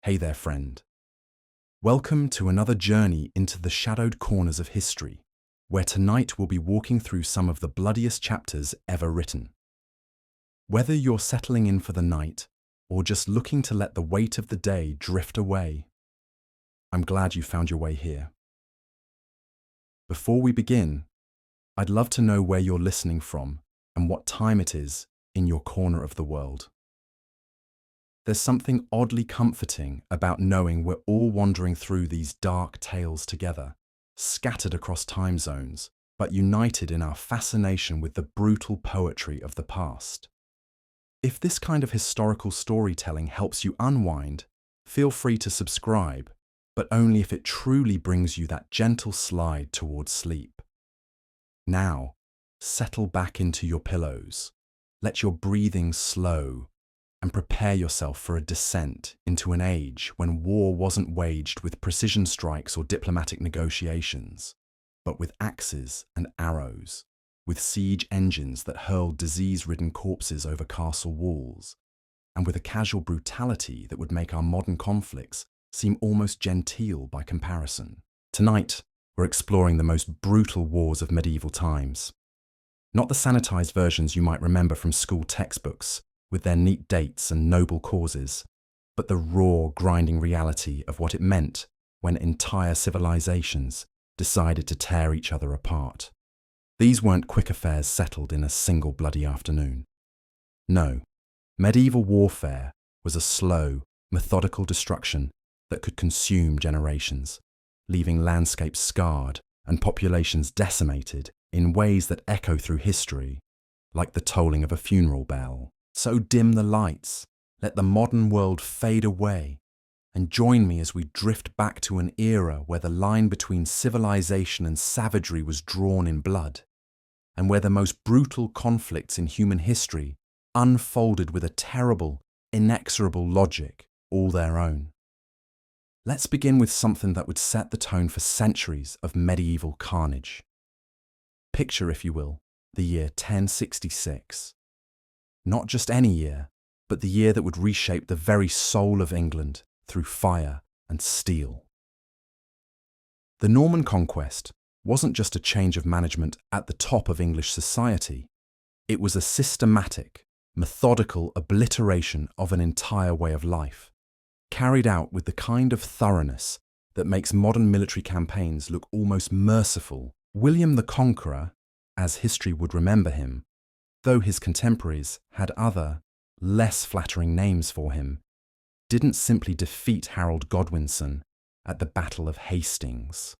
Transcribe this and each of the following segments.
Hey there, friend. Welcome to another journey into the shadowed corners of history, where tonight we'll be walking through some of the bloodiest chapters ever written. Whether you're settling in for the night or just looking to let the weight of the day drift away, I'm glad you found your way here. Before we begin, I'd love to know where you're listening from and what time it is in your corner of the world. There's something oddly comforting about knowing we're all wandering through these dark tales together, scattered across time zones, but united in our fascination with the brutal poetry of the past. If this kind of historical storytelling helps you unwind, feel free to subscribe, but only if it truly brings you that gentle slide towards sleep. Now, settle back into your pillows, let your breathing slow, and prepare yourself for a descent into an age when war wasn't waged with precision strikes or diplomatic negotiations, but with axes and arrows, with siege engines that hurled disease-ridden corpses over castle walls, and with a casual brutality that would make our modern conflicts seem almost genteel by comparison. Tonight, we're exploring the most brutal wars of medieval times. Not the sanitized versions you might remember from school textbooks, with their neat dates and noble causes, but the raw, grinding reality of what it meant when entire civilizations decided to tear each other apart. These weren't quick affairs settled in a single bloody afternoon. No, medieval warfare was a slow, methodical destruction that could consume generations, leaving landscapes scarred and populations decimated in ways that echo through history, like the tolling of a funeral bell. So dim the lights, let the modern world fade away, and join me as we drift back to an era where the line between civilization and savagery was drawn in blood, and where the most brutal conflicts in human history unfolded with a terrible, inexorable logic all their own. Let's begin with something that would set the tone for centuries of medieval carnage. Picture, if you will, the year 1066. Not just any year, but the year that would reshape the very soul of England through fire and steel. The Norman conquest wasn't just a change of management at the top of English society. It was a systematic, methodical obliteration of an entire way of life, carried out with the kind of thoroughness that makes modern military campaigns look almost merciful. William the Conqueror, as history would remember him, though his contemporaries had other, less flattering names for him, didn't simply defeat Harold Godwinson at the Battle of Hastings.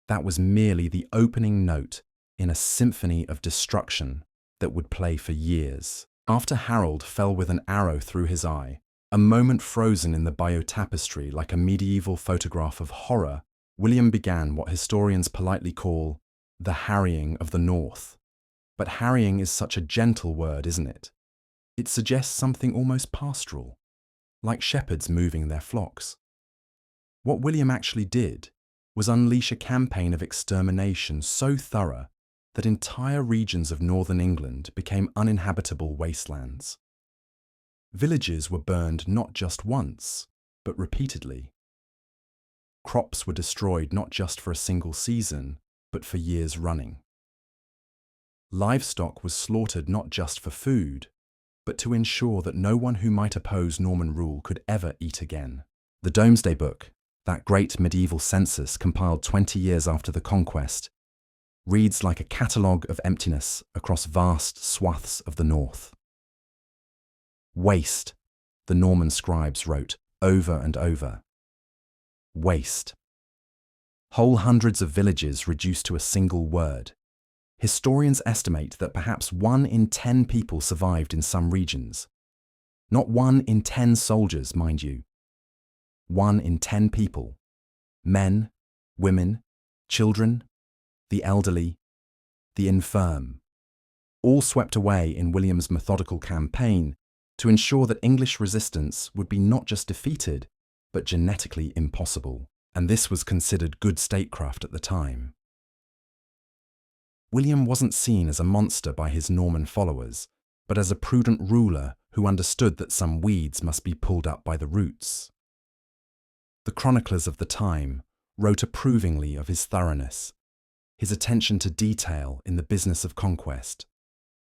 That was merely the opening note in a symphony of destruction that would play for years. After Harold fell with an arrow through his eye, a moment frozen in the Bayeux tapestry like a medieval photograph of horror, William began what historians politely call the harrying of the North. But harrying is such a gentle word, isn't it? It suggests something almost pastoral, like shepherds moving their flocks. What William actually did was unleash a campaign of extermination so thorough that entire regions of northern England became uninhabitable wastelands. Villages were burned not just once, but repeatedly. Crops were destroyed not just for a single season, but for years running. Livestock was slaughtered not just for food, but to ensure that no one who might oppose Norman rule could ever eat again. The Domesday Book, that great medieval census compiled 20 years after the conquest, reads like a catalogue of emptiness across vast swaths of the north. Waste, the Norman scribes wrote over and over. Waste. Whole hundreds of villages reduced to a single word. Historians estimate that perhaps 1 in 10 people survived in some regions. Not 1 in 10 soldiers, mind you. 1 in 10 people. Men, women, children, the elderly, the infirm. All swept away in William's methodical campaign to ensure that English resistance would be not just defeated, but genetically impossible. And this was considered good statecraft at the time. William wasn't seen as a monster by his Norman followers, but as a prudent ruler who understood that some weeds must be pulled up by the roots. The chroniclers of the time wrote approvingly of his thoroughness, his attention to detail in the business of conquest.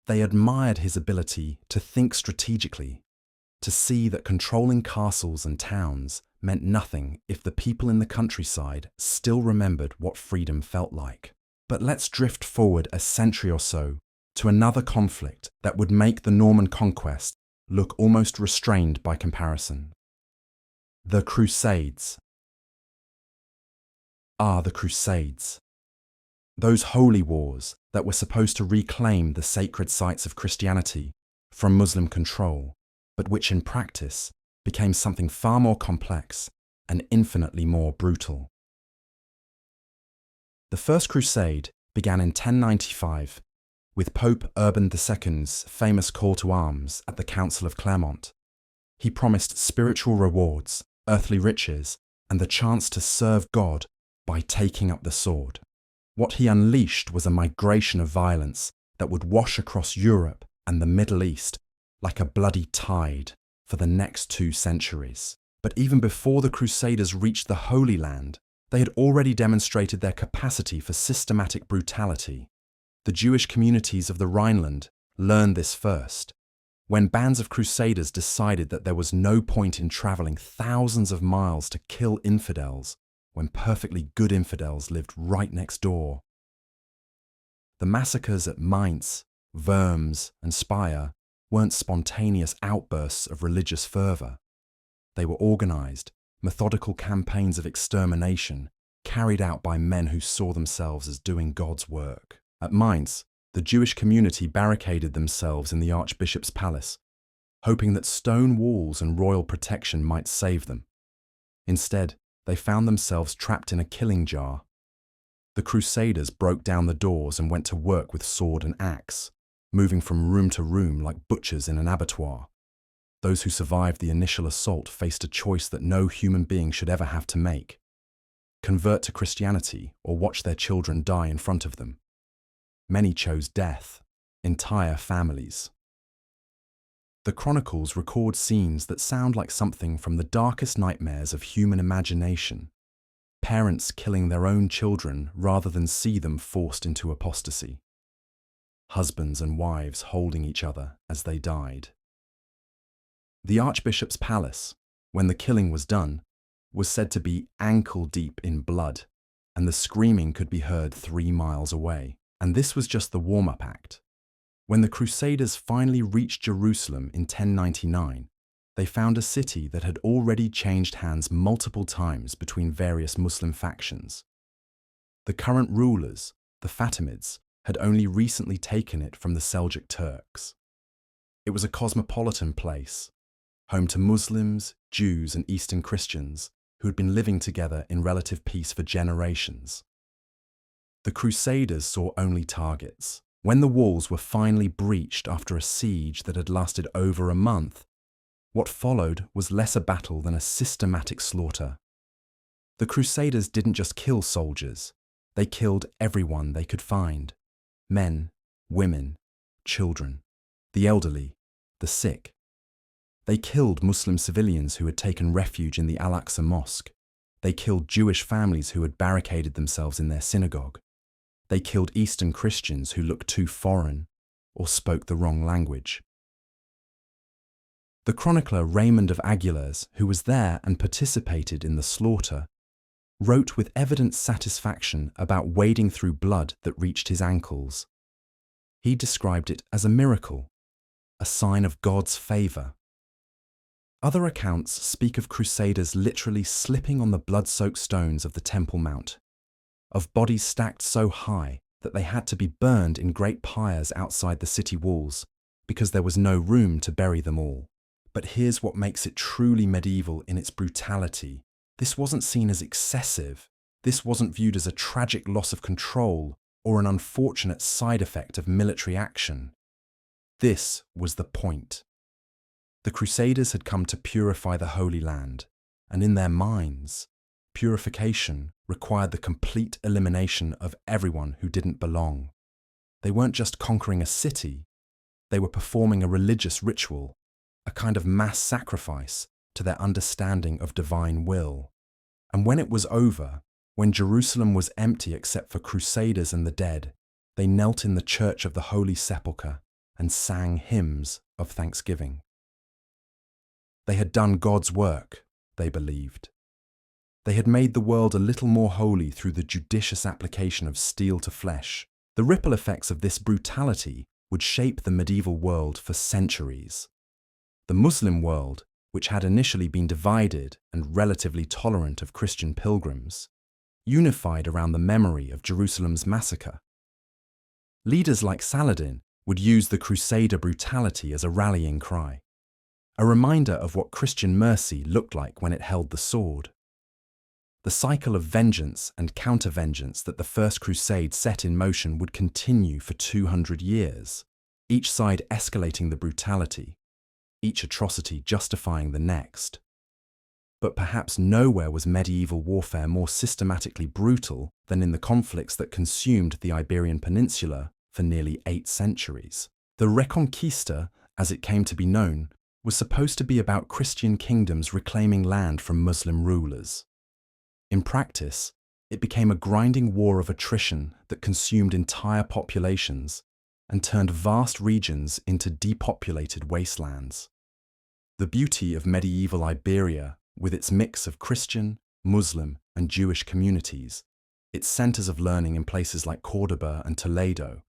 They admired his ability to think strategically, to see that controlling castles and towns meant nothing if the people in the countryside still remembered what freedom felt like. But let's drift forward a century or so to another conflict that would make the Norman conquest look almost restrained by comparison. The Crusades. The Crusades. Those holy wars that were supposed to reclaim the sacred sites of Christianity from Muslim control, but which in practice became something far more complex and infinitely more brutal. The First Crusade began in 1095 with Pope Urban II's famous call to arms at the Council of Clermont. He promised spiritual rewards, earthly riches, and the chance to serve God by taking up the sword. What he unleashed was a migration of violence that would wash across Europe and the Middle East like a bloody tide for the next 2 centuries. But even before the Crusaders reached the Holy Land, they had already demonstrated their capacity for systematic brutality. The Jewish communities of the Rhineland learned this first, when bands of Crusaders decided that there was no point in traveling thousands of miles to kill infidels when perfectly good infidels lived right next door. The massacres at Mainz, Worms, and Speyer weren't spontaneous outbursts of religious fervour. They were organised, methodical campaigns of extermination carried out by men who saw themselves as doing God's work. At Mainz, the Jewish community barricaded themselves in the Archbishop's palace, hoping that stone walls and royal protection might save them. Instead, they found themselves trapped in a killing jar. The Crusaders broke down the doors and went to work with sword and axe, moving from room to room like butchers in an abattoir. Those who survived the initial assault faced a choice that no human being should ever have to make: convert to Christianity or watch their children die in front of them. Many chose death, entire families. The chronicles record scenes that sound like something from the darkest nightmares of human imagination. Parents killing their own children rather than see them forced into apostasy. Husbands and wives holding each other as they died. The Archbishop's palace, when the killing was done, was said to be ankle-deep in blood, and the screaming could be heard 3 miles away. And this was just the warm-up act. When the Crusaders finally reached Jerusalem in 1099, they found a city that had already changed hands multiple times between various Muslim factions. The current rulers, the Fatimids, had only recently taken it from the Seljuk Turks. It was a cosmopolitan place, home to Muslims, Jews, and Eastern Christians who had been living together in relative peace for generations. The Crusaders saw only targets. When the walls were finally breached after a siege that had lasted over a month, what followed was less a battle than a systematic slaughter. The Crusaders didn't just kill soldiers, they killed everyone they could find: men, women, children, the elderly, the sick. They killed Muslim civilians who had taken refuge in the Al-Aqsa Mosque. They killed Jewish families who had barricaded themselves in their synagogue. They killed Eastern Christians who looked too foreign or spoke the wrong language. The chronicler Raymond of Aguilers, who was there and participated in the slaughter, wrote with evident satisfaction about wading through blood that reached his ankles. He described it as a miracle, a sign of God's favour. Other accounts speak of crusaders literally slipping on the blood-soaked stones of the Temple Mount, of bodies stacked so high that they had to be burned in great pyres outside the city walls because there was no room to bury them all. But here's what makes it truly medieval in its brutality. This wasn't seen as excessive. This wasn't viewed as a tragic loss of control or an unfortunate side effect of military action. This was the point. The Crusaders had come to purify the Holy Land, and in their minds, purification required the complete elimination of everyone who didn't belong. They weren't just conquering a city, they were performing a religious ritual, a kind of mass sacrifice to their understanding of divine will. And when it was over, when Jerusalem was empty except for crusaders and the dead, they knelt in the church of the Holy Sepulchre and sang hymns of thanksgiving. They had done God's work, they believed. They had made the world a little more holy through the judicious application of steel to flesh. The ripple effects of this brutality would shape the medieval world for centuries. The Muslim world, which had initially been divided and relatively tolerant of Christian pilgrims, unified around the memory of Jerusalem's massacre. Leaders like Saladin would use the Crusader brutality as a rallying cry, a reminder of what Christian mercy looked like when it held the sword. The cycle of vengeance and counter-vengeance that the First Crusade set in motion would continue for 200 years, each side escalating the brutality, each atrocity justifying the next. But perhaps nowhere was medieval warfare more systematically brutal than in the conflicts that consumed the Iberian Peninsula for nearly 8 centuries. The Reconquista, as it came to be known, was supposed to be about Christian kingdoms reclaiming land from Muslim rulers. In practice, it became a grinding war of attrition that consumed entire populations and turned vast regions into depopulated wastelands. The beauty of medieval Iberia, with its mix of Christian, Muslim, and Jewish communities, its centers of learning in places like Cordoba and Toledo,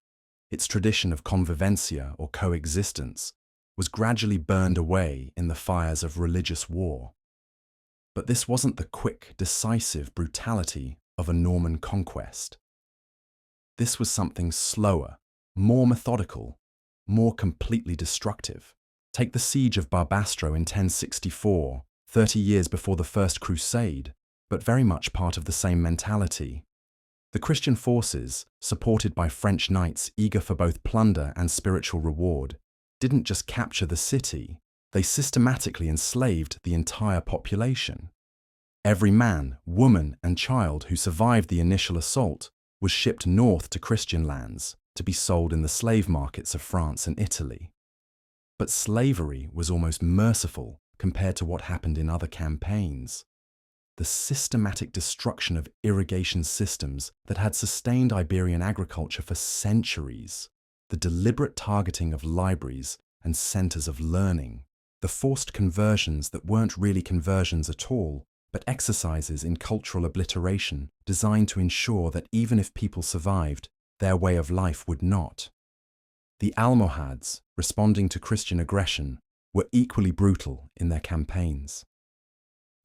its tradition of convivencia or coexistence, was gradually burned away in the fires of religious war. But this wasn't the quick, decisive brutality of a Norman conquest. This was something slower, more methodical, more completely destructive. Take the siege of Barbastro in 1064, 30 years before the First Crusade, but very much part of the same mentality. The Christian forces, supported by French knights eager for both plunder and spiritual reward, didn't just capture the city, they systematically enslaved the entire population. Every man, woman, and child who survived the initial assault was shipped north to Christian lands to be sold in the slave markets of France and Italy. But slavery was almost merciful compared to what happened in other campaigns. The systematic destruction of irrigation systems that had sustained Iberian agriculture for centuries, the deliberate targeting of libraries and centers of learning, the forced conversions that weren't really conversions at all, but exercises in cultural obliteration designed to ensure that even if people survived, their way of life would not. The Almohads, responding to Christian aggression, were equally brutal in their campaigns.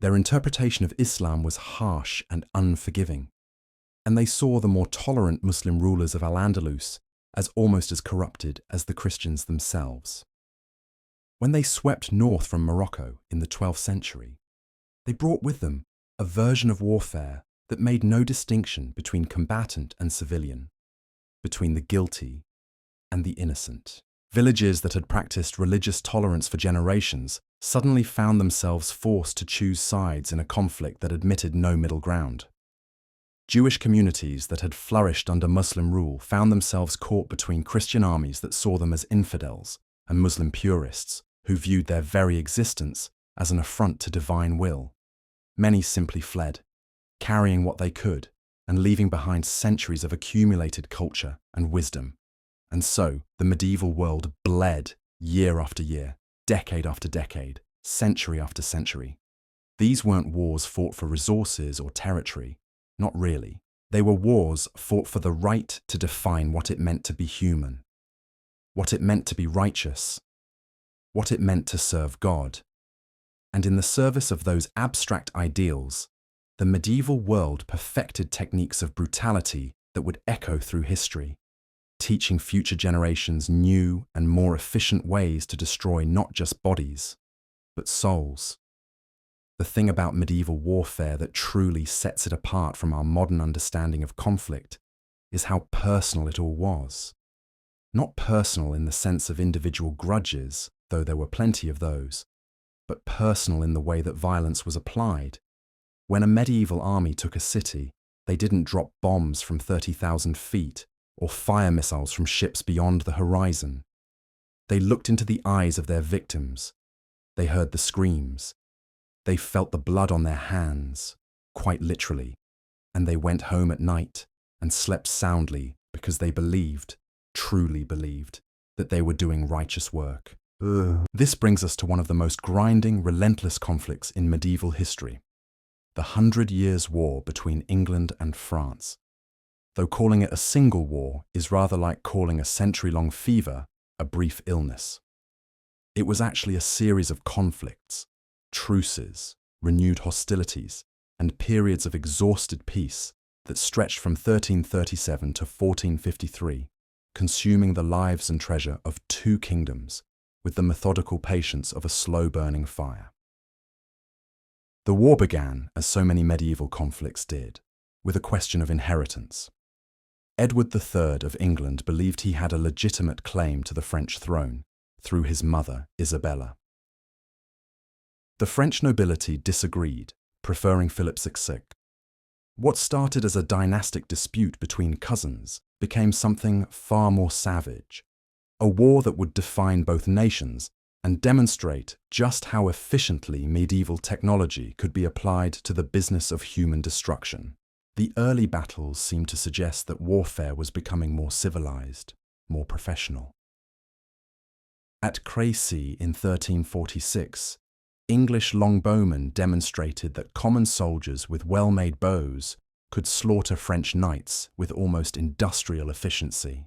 Their interpretation of Islam was harsh and unforgiving, and they saw the more tolerant Muslim rulers of Al-Andalus as almost as corrupted as the Christians themselves. When they swept north from Morocco in the 12th century, they brought with them a version of warfare that made no distinction between combatant and civilian, between the guilty and the innocent. Villages that had practiced religious tolerance for generations suddenly found themselves forced to choose sides in a conflict that admitted no middle ground. Jewish communities that had flourished under Muslim rule found themselves caught between Christian armies that saw them as infidels and Muslim purists who viewed their very existence as an affront to divine will. Many simply fled, carrying what they could and leaving behind centuries of accumulated culture and wisdom. And so the medieval world bled year after year, decade after decade, century after century. These weren't wars fought for resources or territory, not really. They were wars fought for the right to define what it meant to be human, what it meant to be righteous, what it meant to serve God. And in the service of those abstract ideals, the medieval world perfected techniques of brutality that would echo through history, teaching future generations new and more efficient ways to destroy not just bodies, but souls. The thing about medieval warfare that truly sets it apart from our modern understanding of conflict is how personal it all was. Not personal in the sense of individual grudges, though there were plenty of those, but personal in the way that violence was applied. When a medieval army took a city, they didn't drop bombs from 30,000 feet or fire missiles from ships beyond the horizon. They looked into the eyes of their victims. They heard the screams. They felt the blood on their hands. quite literally, and they went home at night and slept soundly because they believed, truly believed, that they were doing righteous work. This brings us to one of the most grinding, relentless conflicts in medieval history, the 100 Years' War between England and France. Though calling it a single war is rather like calling a century-long fever a brief illness. It was actually a series of conflicts, truces, renewed hostilities, and periods of exhausted peace that stretched from 1337 to 1453, consuming the lives and treasure of 2 kingdoms with the methodical patience of a slow-burning fire. The war began, as so many medieval conflicts did, with a question of inheritance. Edward III of England believed he had a legitimate claim to the French throne through his mother, Isabella. The French nobility disagreed, preferring Philip VI. What started as a dynastic dispute between cousins became something far more savage, a war that would define both nations and demonstrate just how efficiently medieval technology could be applied to the business of human destruction. The early battles seemed to suggest that warfare was becoming more civilized, more professional. At Crécy in 1346, English longbowmen demonstrated that common soldiers with well-made bows could slaughter French knights with almost industrial efficiency.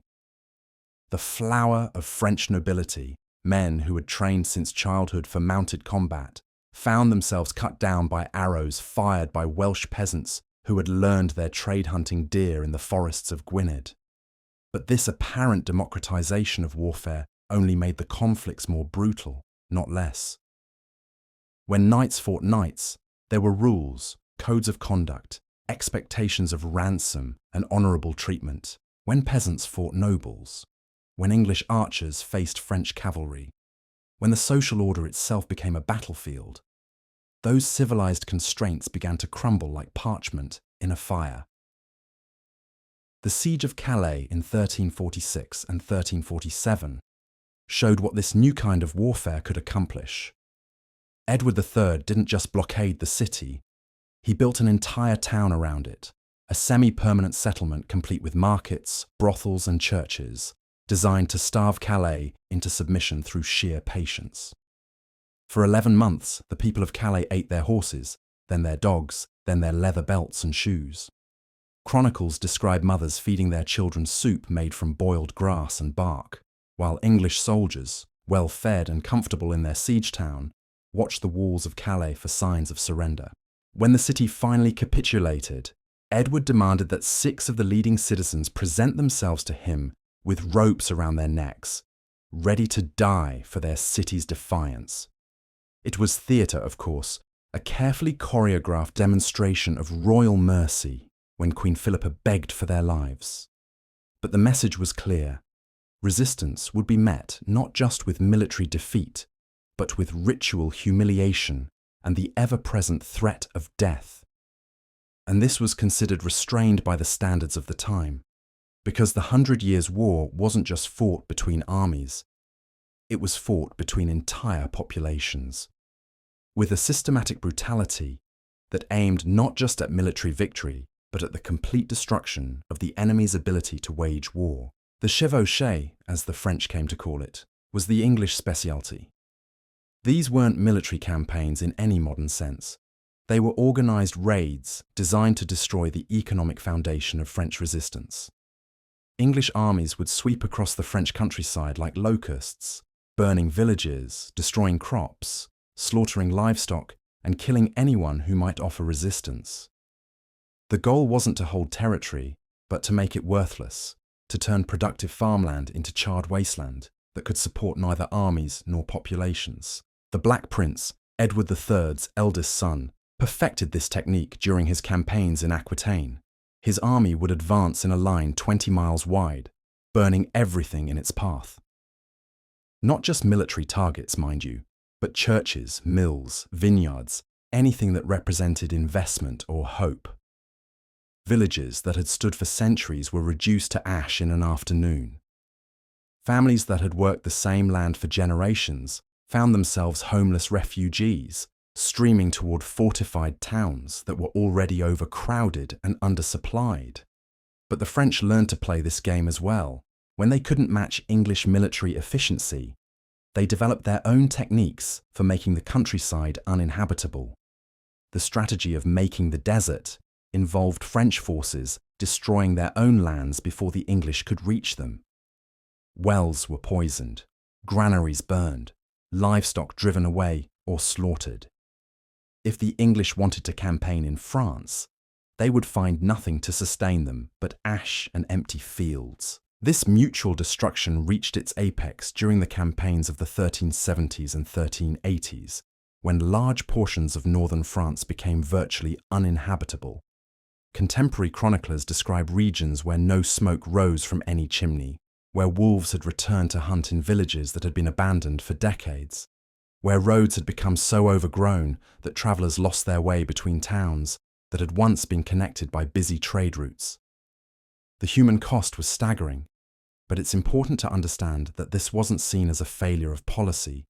The flower of French nobility, men who had trained since childhood for mounted combat, found themselves cut down by arrows fired by Welsh peasants who had learned their trade hunting deer in the forests of Gwynedd. But this apparent democratization of warfare only made the conflicts more brutal, not less. When knights fought knights, there were rules, codes of conduct, expectations of ransom and honourable treatment. When peasants fought nobles, when English archers faced French cavalry, when the social order itself became a battlefield, those civilized constraints began to crumble like parchment in a fire. The Siege of Calais in 1346 and 1347 showed what this new kind of warfare could accomplish. Edward III didn't just blockade the city, he built an entire town around it, a semi-permanent settlement complete with markets, brothels and churches, designed to starve Calais into submission through sheer patience. For 11 months, the people of Calais ate their horses, then their dogs, then their leather belts and shoes. Chronicles describe mothers feeding their children soup made from boiled grass and bark, while English soldiers, well-fed and comfortable in their siege town, watched the walls of Calais for signs of surrender. When the city finally capitulated, Edward demanded that 6 of the leading citizens present themselves to him with ropes around their necks, ready to die for their city's defiance. It was theatre, of course, a carefully choreographed demonstration of royal mercy when Queen Philippa begged for their lives. But the message was clear. Resistance would be met not just with military defeat, but with ritual humiliation and the ever-present threat of death. And this was considered restrained by the standards of the time, because the 100 Years' War wasn't just fought between armies, it was fought between entire populations, with a systematic brutality that aimed not just at military victory, but at the complete destruction of the enemy's ability to wage war. The chevauchée, as the French came to call it, was the English specialty. These weren't military campaigns in any modern sense. They were organised raids designed to destroy the economic foundation of French resistance. English armies would sweep across the French countryside like locusts, burning villages, destroying crops, slaughtering livestock, and killing anyone who might offer resistance. The goal wasn't to hold territory, but to make it worthless, to turn productive farmland into charred wasteland that could support neither armies nor populations. The Black Prince, Edward III's eldest son, perfected this technique during his campaigns in Aquitaine. His army would advance in a line 20 miles wide, burning everything in its path. Not just military targets, mind you, but churches, mills, vineyards, anything that represented investment or hope. Villages that had stood for centuries were reduced to ash in an afternoon. Families that had worked the same land for generations found themselves homeless refugees, streaming toward fortified towns that were already overcrowded and undersupplied. But the French learned to play this game as well. When they couldn't match English military efficiency, they developed their own techniques for making the countryside uninhabitable. The strategy of making the desert involved French forces destroying their own lands before the English could reach them. Wells were poisoned, granaries burned, livestock driven away or slaughtered. If the English wanted to campaign in France, they would find nothing to sustain them but ash and empty fields. This mutual destruction reached its apex during the campaigns of the 1370s and 1380s, when large portions of northern France became virtually uninhabitable. Contemporary chroniclers describe regions where no smoke rose from any chimney, where wolves had returned to hunt in villages that had been abandoned for decades, where roads had become so overgrown that travellers lost their way between towns that had once been connected by busy trade routes. The human cost was staggering, but it's important to understand that this wasn't seen as a failure of policy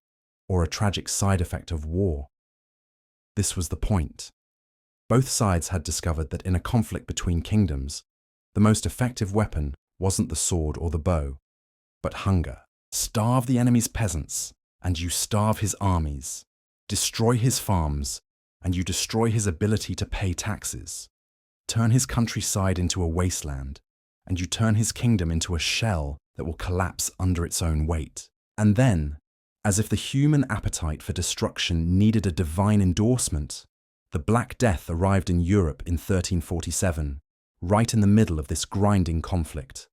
or a tragic side effect of war. This was the point. Both sides had discovered that in a conflict between kingdoms, the most effective weapon wasn't the sword or the bow, but hunger. Starve the enemy's peasants, and you starve his armies. Destroy his farms, and you destroy his ability to pay taxes. Turn his countryside into a wasteland, and you turn his kingdom into a shell that will collapse under its own weight. And then, as if the human appetite for destruction needed a divine endorsement, the Black Death arrived in Europe in 1347, right in the middle of this grinding conflict.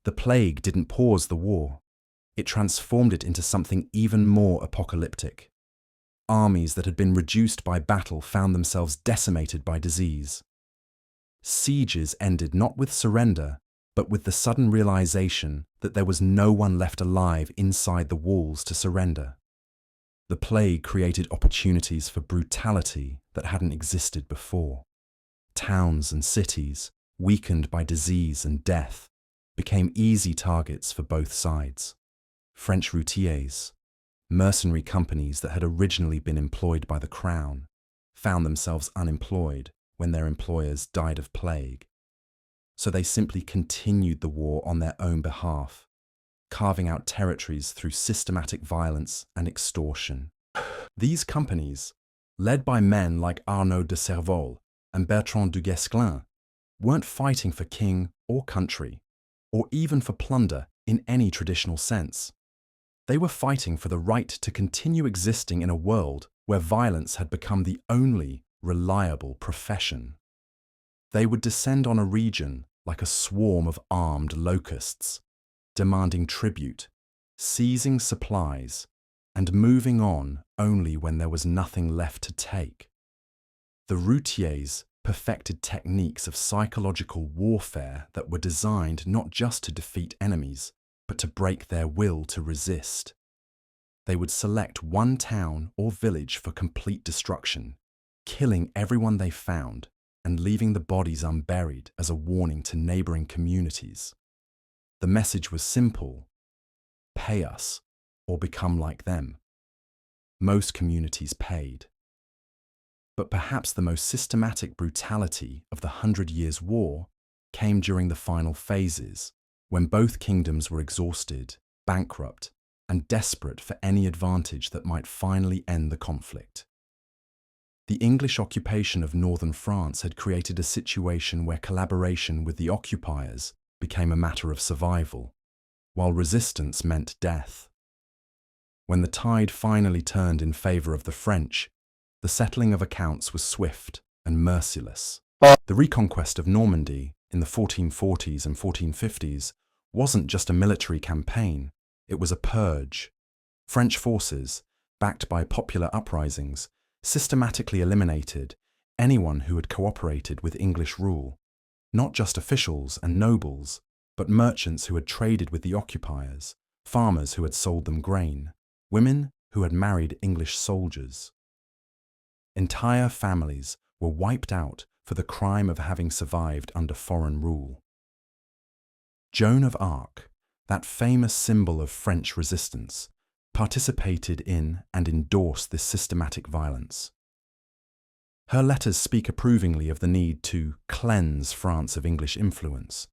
The plague didn't pause the war. It transformed it into something even more apocalyptic. Armies that had been reduced by battle found themselves decimated by disease. Sieges ended not with surrender, but with the sudden realization that there was no one left alive inside the walls to surrender. The plague created opportunities for brutality that hadn't existed before. Towns and cities, weakened by disease and death, became easy targets for both sides. French routiers, mercenary companies that had originally been employed by the crown, found themselves unemployed when their employers died of plague. So they simply continued the war on their own behalf, carving out territories through systematic violence and extortion. These companies, led by men like Arnaud de Serval and Bertrand du Guesclin, weren't fighting for king or country, or even for plunder in any traditional sense. They were fighting for the right to continue existing in a world where violence had become the only reliable profession. They would descend on a region like a swarm of armed locusts, demanding tribute, seizing supplies, and moving on only when there was nothing left to take. The routiers perfected techniques of psychological warfare that were designed not just to defeat enemies, but to break their will to resist. They would select one town or village for complete destruction, killing everyone they found and leaving the bodies unburied as a warning to neighboring communities. The message was simple: pay us or become like them. Most communities paid. But perhaps the most systematic brutality of the 100 Years' War came during the final phases, when both kingdoms were exhausted, bankrupt, and desperate for any advantage that might finally end the conflict. The English occupation of northern France had created a situation where collaboration with the occupiers became a matter of survival, while resistance meant death. When the tide finally turned in favour of the French, the settling of accounts was swift and merciless. The reconquest of Normandy in the 1440s and 1450s wasn't just a military campaign, it was a purge. French forces, backed by popular uprisings, systematically eliminated anyone who had cooperated with English rule, not just officials and nobles, but merchants who had traded with the occupiers, farmers who had sold them grain, women who had married English soldiers. Entire families were wiped out for the crime of having survived under foreign rule. Joan of Arc, that famous symbol of French resistance, participated in and endorsed this systematic violence. Her letters speak approvingly of the need to cleanse France of English influence,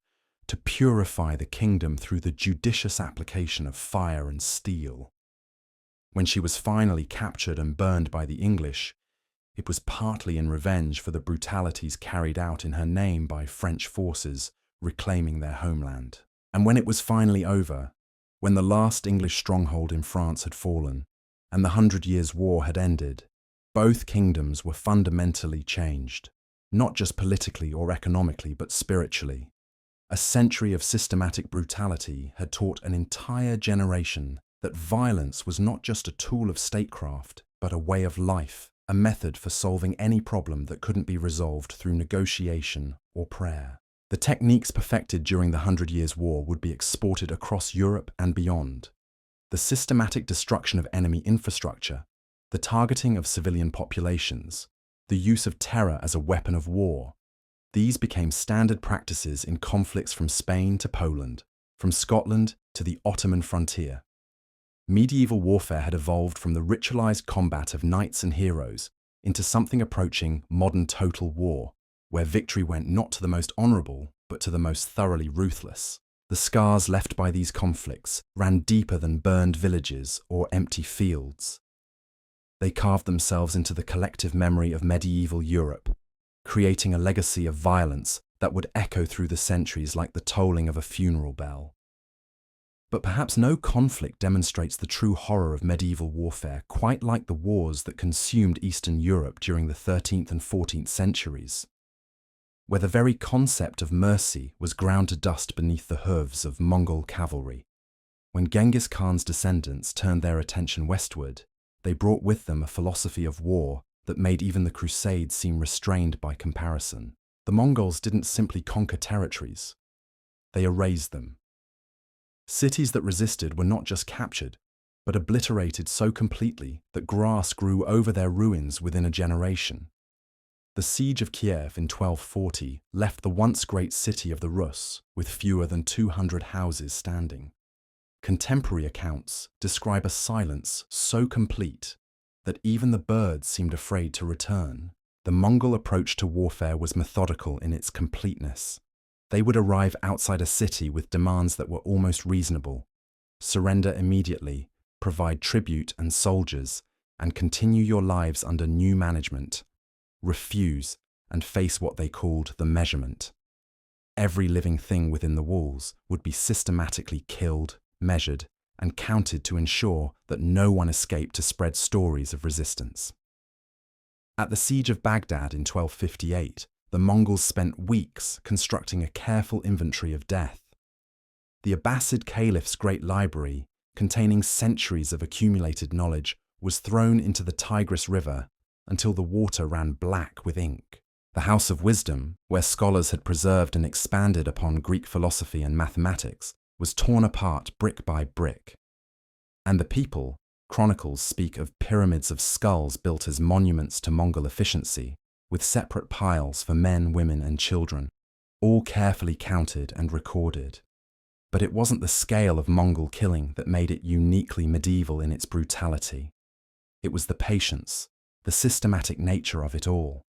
to purify the kingdom through the judicious application of fire and steel. When she was finally captured and burned by the English, it was partly in revenge for the brutalities carried out in her name by French forces reclaiming their homeland. And when it was finally over, when the last English stronghold in France had fallen, and the 100 Years' War had ended, both kingdoms were fundamentally changed, not just politically or economically, but spiritually. A century of systematic brutality had taught an entire generation that violence was not just a tool of statecraft, but a way of life, a method for solving any problem that couldn't be resolved through negotiation or prayer. The techniques perfected during the 100 Years' War would be exported across Europe and beyond. The systematic destruction of enemy infrastructure, the targeting of civilian populations, the use of terror as a weapon of war, these became standard practices in conflicts from Spain to Poland, from Scotland to the Ottoman frontier. Medieval warfare had evolved from the ritualized combat of knights and heroes into something approaching modern total war, where victory went not to the most honorable, but to the most thoroughly ruthless. The scars left by these conflicts ran deeper than burned villages or empty fields. They carved themselves into the collective memory of medieval Europe, creating a legacy of violence that would echo through the centuries like the tolling of a funeral bell. But perhaps no conflict demonstrates the true horror of medieval warfare quite like the wars that consumed Eastern Europe during the 13th and 14th centuries, where the very concept of mercy was ground to dust beneath the hooves of Mongol cavalry. When Genghis Khan's descendants turned their attention westward, they brought with them a philosophy of war that made even the Crusades seem restrained by comparison. The Mongols didn't simply conquer territories, they erased them. Cities that resisted were not just captured, but obliterated so completely that grass grew over their ruins within a generation. The siege of Kiev in 1240 left the once great city of the Rus with fewer than 200 houses standing. Contemporary accounts describe a silence so complete that even the birds seemed afraid to return. The Mongol approach to warfare was methodical in its completeness. They would arrive outside a city with demands that were almost reasonable: surrender immediately, provide tribute and soldiers, and continue your lives under new management. Refuse and face what they called the measurement. Every living thing within the walls would be systematically killed, measured, and counted to ensure that no one escaped to spread stories of resistance. At the siege of Baghdad in 1258, the Mongols spent weeks constructing a careful inventory of death. The Abbasid Caliph's great library, containing centuries of accumulated knowledge, was thrown into the Tigris River until the water ran black with ink. The House of Wisdom, where scholars had preserved and expanded upon Greek philosophy and mathematics, was torn apart brick by brick. And the people, chronicles speak of pyramids of skulls built as monuments to Mongol efficiency, with separate piles for men, women, and children, all carefully counted and recorded. But it wasn't the scale of Mongol killing that made it uniquely medieval in its brutality. It was the patience, the systematic nature of it all.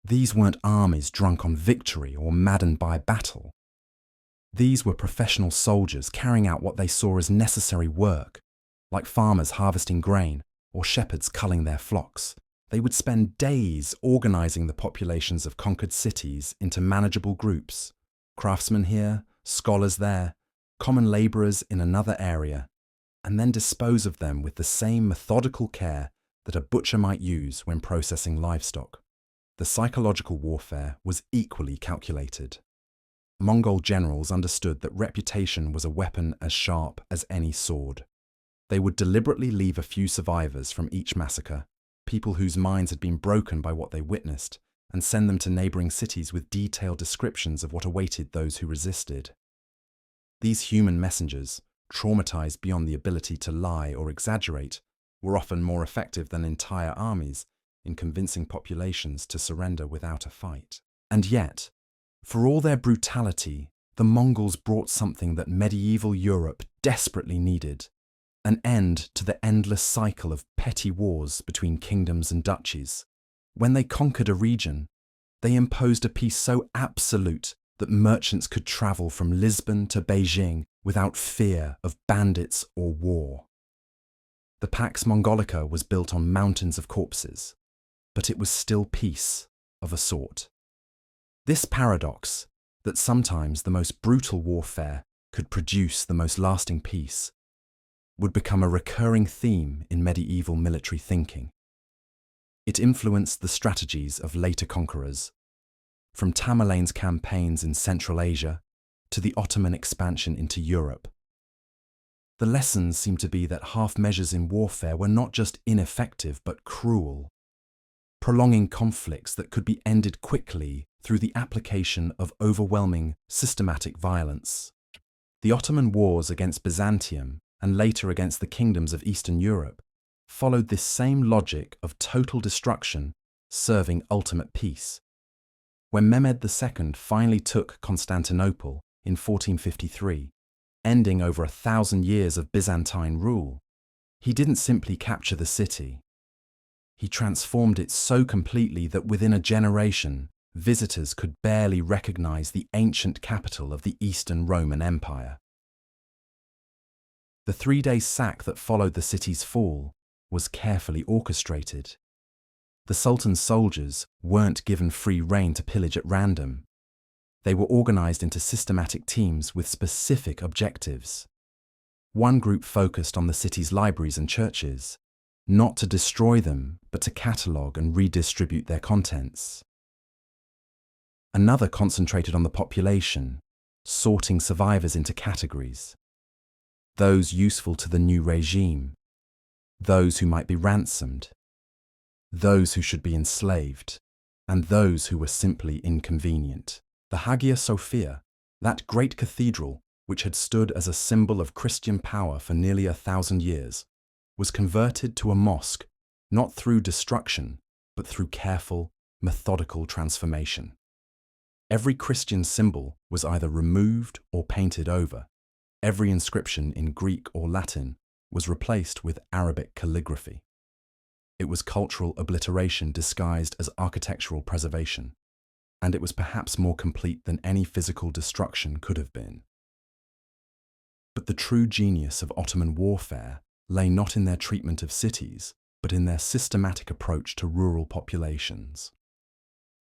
These weren't armies drunk on victory or maddened by battle. These were professional soldiers carrying out what they saw as necessary work, like farmers harvesting grain or shepherds culling their flocks. They would spend days organizing the populations of conquered cities into manageable groups: craftsmen here, scholars there, common laborers in another area, and then dispose of them with the same methodical care that a butcher might use when processing livestock. The psychological warfare was equally calculated. Mongol generals understood that reputation was a weapon as sharp as any sword. They would deliberately leave a few survivors from each massacre, people whose minds had been broken by what they witnessed, and send them to neighboring cities with detailed descriptions of what awaited those who resisted. These human messengers, traumatized beyond the ability to lie or exaggerate, were often more effective than entire armies in convincing populations to surrender without a fight. And yet, for all their brutality, the Mongols brought something that medieval Europe desperately needed: an end to the endless cycle of petty wars between kingdoms and duchies. When they conquered a region, they imposed a peace so absolute that merchants could travel from Lisbon to Beijing without fear of bandits or war. The Pax Mongolica was built on mountains of corpses, but it was still peace of a sort. This paradox, that sometimes the most brutal warfare could produce the most lasting peace, would become a recurring theme in medieval military thinking. It influenced the strategies of later conquerors, from Tamerlane's campaigns in Central Asia to the Ottoman expansion into Europe. The lessons seem to be that half measures in warfare were not just ineffective but cruel, prolonging conflicts that could be ended quickly through the application of overwhelming systematic violence. The Ottoman wars against Byzantium and later against the kingdoms of Eastern Europe followed this same logic of total destruction serving ultimate peace. When Mehmed II finally took Constantinople in 1453, ending over 1,000 years of Byzantine rule, he didn't simply capture the city. He transformed it so completely that within a generation, visitors could barely recognize the ancient capital of the Eastern Roman Empire. The 3-day sack that followed the city's fall was carefully orchestrated. The Sultan's soldiers weren't given free rein to pillage at random. They were organized into systematic teams with specific objectives. One group focused on the city's libraries and churches, not to destroy them, but to catalogue and redistribute their contents. Another concentrated on the population, sorting survivors into categories. Those useful to the new regime, those who might be ransomed, those who should be enslaved, and those who were simply inconvenient. The Hagia Sophia, that great cathedral which had stood as a symbol of Christian power for nearly 1,000 years, was converted to a mosque not through destruction, but through careful, methodical transformation. Every Christian symbol was either removed or painted over. Every inscription in Greek or Latin was replaced with Arabic calligraphy. It was cultural obliteration disguised as architectural preservation, and it was perhaps more complete than any physical destruction could have been. But the true genius of Ottoman warfare lay not in their treatment of cities, but in their systematic approach to rural populations.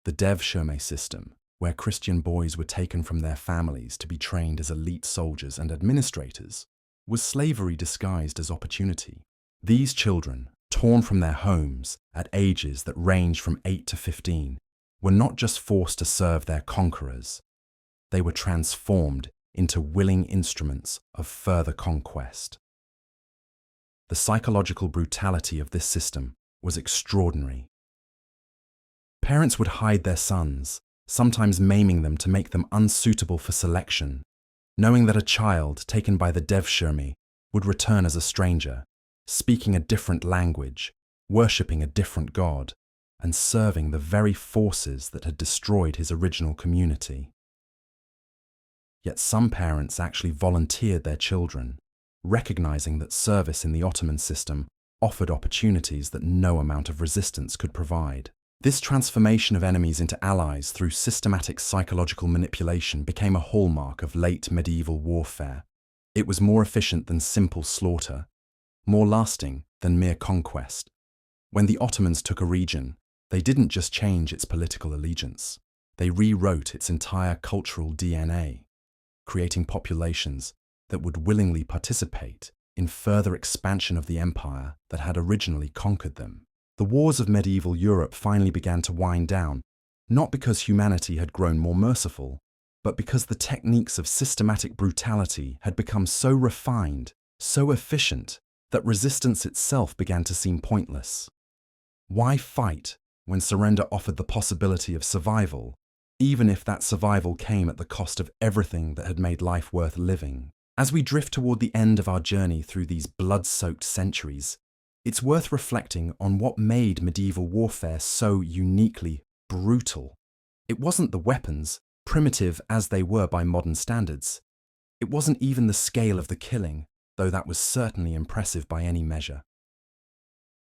The Devshirme system, where Christian boys were taken from their families to be trained as elite soldiers and administrators, was slavery disguised as opportunity. These children, torn from their homes at ages that ranged from 8 to 15, were not just forced to serve their conquerors, they were transformed into willing instruments of further conquest. The psychological brutality of this system was extraordinary. Parents would hide their sons, sometimes maiming them to make them unsuitable for selection, knowing that a child taken by the Devshirme would return as a stranger, speaking a different language, worshipping a different god, and serving the very forces that had destroyed his original community. Yet some parents actually volunteered their children, recognizing that service in the Ottoman system offered opportunities that no amount of resistance could provide. This transformation of enemies into allies through systematic psychological manipulation became a hallmark of late medieval warfare. It was more efficient than simple slaughter, more lasting than mere conquest. When the Ottomans took a region, they didn't just change its political allegiance, they rewrote its entire cultural DNA, creating populations that would willingly participate in further expansion of the empire that had originally conquered them. The wars of medieval Europe finally began to wind down, not because humanity had grown more merciful, but because the techniques of systematic brutality had become so refined, so efficient, that resistance itself began to seem pointless. Why fight when surrender offered the possibility of survival, even if that survival came at the cost of everything that had made life worth living? As we drift toward the end of our journey through these blood-soaked centuries, it's worth reflecting on what made medieval warfare so uniquely brutal. It wasn't the weapons, primitive as they were by modern standards. It wasn't even the scale of the killing, though that was certainly impressive by any measure.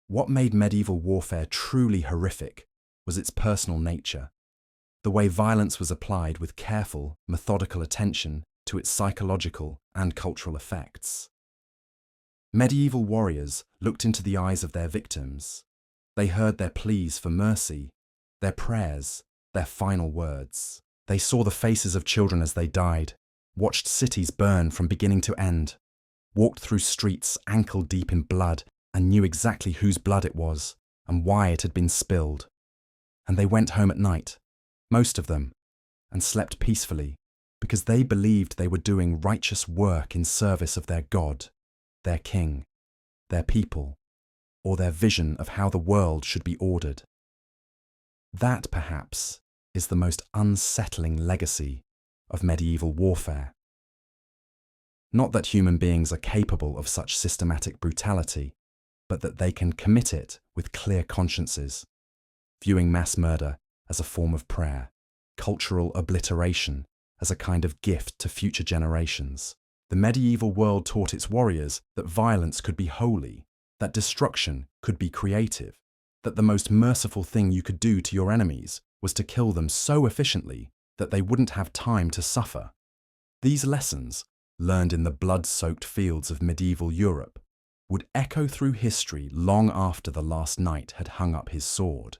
What made medieval warfare truly horrific was its personal nature, the way violence was applied with careful, methodical attention to its psychological and cultural effects. Medieval warriors looked into the eyes of their victims. They heard their pleas for mercy, their prayers, their final words. They saw the faces of children as they died, watched cities burn from beginning to end, walked through streets ankle-deep in blood and knew exactly whose blood it was and why it had been spilled. And they went home at night, most of them, and slept peacefully because they believed they were doing righteous work in service of their God, their king, their people, or their vision of how the world should be ordered. That, perhaps, is the most unsettling legacy of medieval warfare. Not that human beings are capable of such systematic brutality, but that they can commit it with clear consciences, viewing mass murder as a form of prayer, cultural obliteration as a kind of gift to future generations. The medieval world taught its warriors that violence could be holy, that destruction could be creative, that the most merciful thing you could do to your enemies was to kill them so efficiently that they wouldn't have time to suffer. These lessons, learned in the blood-soaked fields of medieval Europe, would echo through history long after the last knight had hung up his sword.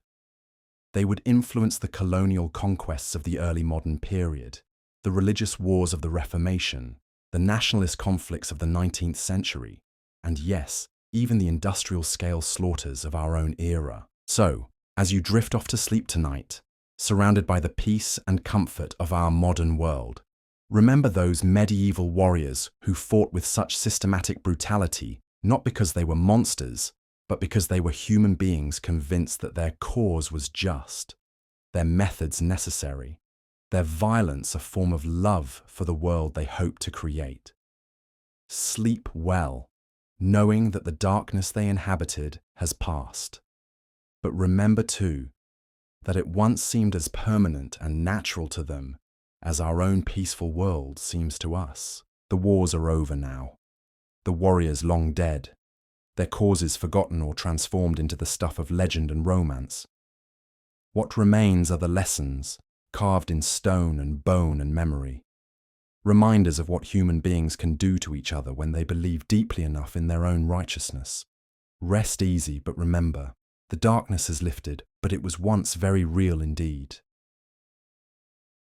They would influence the colonial conquests of the early modern period, the religious wars of the Reformation, the nationalist conflicts of the 19th century, and yes, even the industrial-scale slaughters of our own era. So, as you drift off to sleep tonight, surrounded by the peace and comfort of our modern world, remember those medieval warriors who fought with such systematic brutality, not because they were monsters, but because they were human beings convinced that their cause was just, their methods necessary, their violence a form of love for the world they hoped to create. Sleep well, knowing that the darkness they inhabited has passed. But remember too, that it once seemed as permanent and natural to them as our own peaceful world seems to us. The wars are over now, the warriors long dead, their causes forgotten or transformed into the stuff of legend and romance. What remains are the lessons, carved in stone and bone and memory, reminders of what human beings can do to each other when they believe deeply enough in their own righteousness. Rest easy, but remember, the darkness has lifted, but it was once very real indeed.